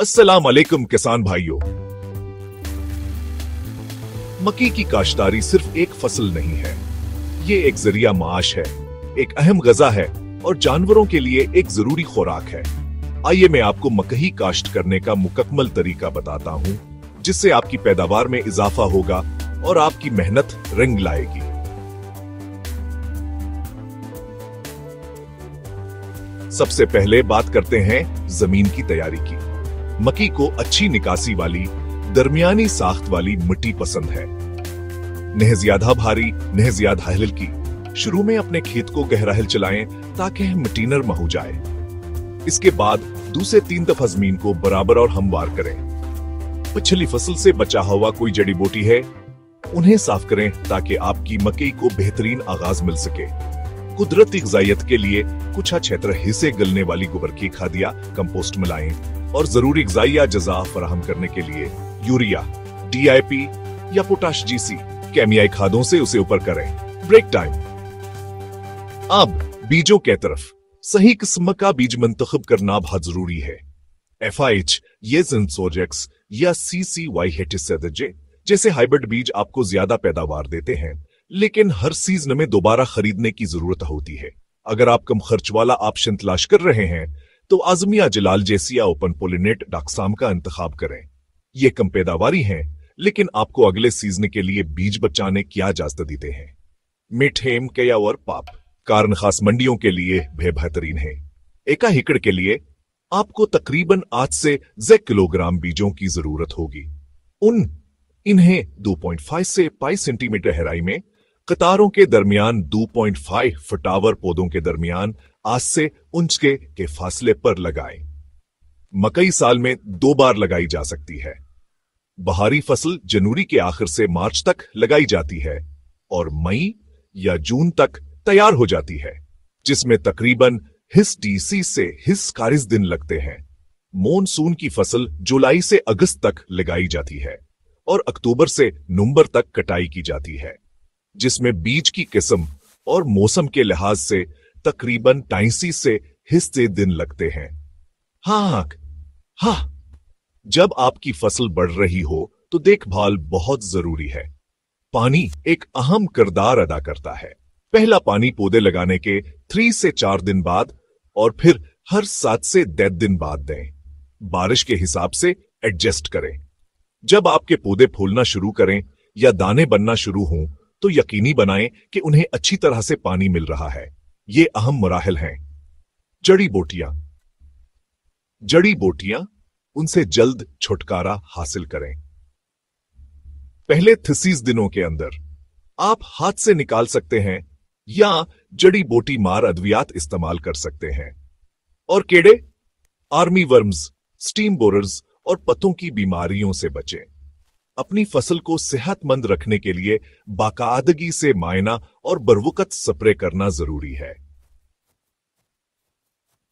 अस्सलाम वालेकुम किसान भाइयों। मक्की की काश्तकारी सिर्फ एक फसल नहीं है, ये एक जरिया माश है, एक अहम गजा है और जानवरों के लिए एक जरूरी खुराक है। आइए मैं आपको मकई काश्त करने का मुकम्मल तरीका बताता हूँ, जिससे आपकी पैदावार में इजाफा होगा और आपकी मेहनत रंग लाएगी। सबसे पहले बात करते हैं जमीन की तैयारी की। मक्की को अच्छी निकासी वाली दरमियानी साख्त वाली मिट्टी पसंद है। नह ज्यादा भारी, नह ज्यादा हल्की। शुरू में अपने खेत को गहरा हल चलाएं ताकि मिट्टी नरम हो जाए। इसके बाद 2 से 3 दफा जमीन को बराबर और हमवार करें। पिछली फसल से बचा हुआ कोई जड़ी बूटी है, उन्हें साफ करें ताकि आपकी मकई को बेहतरीन आगाज मिल सके। कुदरती ग़िज़ाइयत के लिए कुछ क्षेत्र हिस्से गलने वाली गोबर की खाद या कंपोस्ट मिलाएं और जरूरी ग़िज़ाइया अज़ा फराहम करने के लिए यूरिया, DIP या पोटाश GC केमियाई खादों से उसे ऊपर करें। Break time. अब बीजों के तरफ सही किस्म का बीज मंतखब करना बहुत जरूरी है। FIH, ये ज़िनसोजेक्स या CCY हेटिसेदजे जैसे हाइब्रिड बीज आपको ज्यादा पैदावार देते हैं, लेकिन हर सीजन में दोबारा खरीदने की जरूरत होती है। अगर आप कम खर्च वाला ऑप्शन तलाश कर रहे हैं तो आजमिया जलाल जैसिया ओपन पोलिनेट डाक्साम का इंतखाब करें। ये कम पैदावारी हैं, लेकिन आपको अगले सीजन के लिए बीज बचाने की इजाजत देते हैं। मिठेम कया और पाप कारण खास मंडियों के लिए बेहतरीन है। एका एकड़ के लिए आपको तकरीबन 8 से 10 किलोग्राम बीजों की जरूरत होगी। इन्हें 2.5 से 5 सेंटीमीटर गहराई में कतारों के दरमियान 2.5 फुटावर पौधों के दरमियान 8 से 9 के फासले पर लगाएं। मकई साल में 2 बार लगाई जा सकती है। बहारी फसल जनवरी के आखिर से मार्च तक लगाई जाती है और मई या जून तक तैयार हो जाती है, जिसमें तकरीबन हिस DC से हिस 40 दिन लगते हैं। मॉनसून की फसल जुलाई से अगस्त तक लगाई जाती है और अक्टूबर से नवंबर तक कटाई की जाती है, जिसमें बीज की किस्म और मौसम के लिहाज से तकरीबन 82 से हिस्से दिन लगते हैं। हाँ, जब आपकी फसल बढ़ रही हो तो देखभाल बहुत जरूरी है। पानी एक अहम किरदार अदा करता है। पहला पानी पौधे लगाने के 3 से 4 दिन बाद और फिर हर 7 से 10 दिन बाद दें। बारिश के हिसाब से एडजस्ट करें। जब आपके पौधे फूलना शुरू करें या दाने बनना शुरू हों तो यकीनी बनाएं कि उन्हें अच्छी तरह से पानी मिल रहा है। ये अहम मराहिल हैं। जड़ी बूटियां उनसे जल्द छुटकारा हासिल करें। पहले 30 दिनों के अंदर आप हाथ से निकाल सकते हैं या जड़ी बूटी मार अद्वियात इस्तेमाल कर सकते हैं। और कीड़े, आर्मी वर्म्स, स्टीम बोरर्स और पत्तों की बीमारियों से बचें। अपनी फसल को सेहतमंद रखने के लिए बाकायदगी से मायना और बरवकत स्प्रे करना जरूरी है।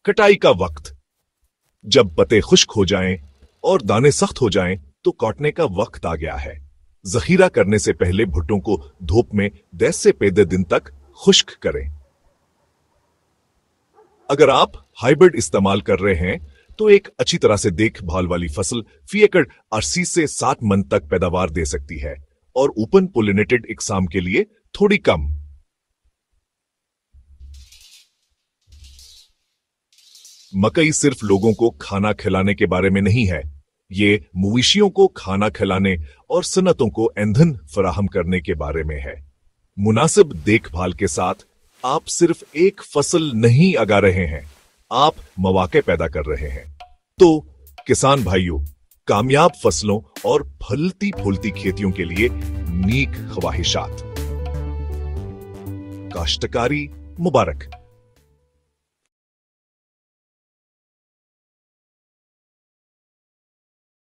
कटाई का वक्त। जब पत्ते खुश्क हो जाएं और दाने सख्त हो जाएं तो काटने का वक्त आ गया है। जखीरा करने से पहले भुट्टों को धूप में 10 से 15 दिन तक खुश्क करें। अगर आप हाइब्रिड इस्तेमाल कर रहे हैं तो एक अच्छी तरह से देखभाल वाली फसल फी एकड़ 80 से 60 मन तक पैदावार दे सकती है और ओपन पोलिनेटेड इकसाम के लिए थोड़ी कम। मकई सिर्फ लोगों को खाना खिलाने के बारे में नहीं है, ये मवेशियों को खाना खिलाने और सनतों को ईंधन फराहम करने के बारे में है। मुनासिब देखभाल के साथ आप सिर्फ एक फसल नहीं उगा रहे हैं, आप मौके पैदा कर रहे हैं। तो किसान भाइयों, कामयाब फसलों और फलती फूलती खेतियों के लिए नीक ख्वाहिशात। काश्तकारी मुबारक।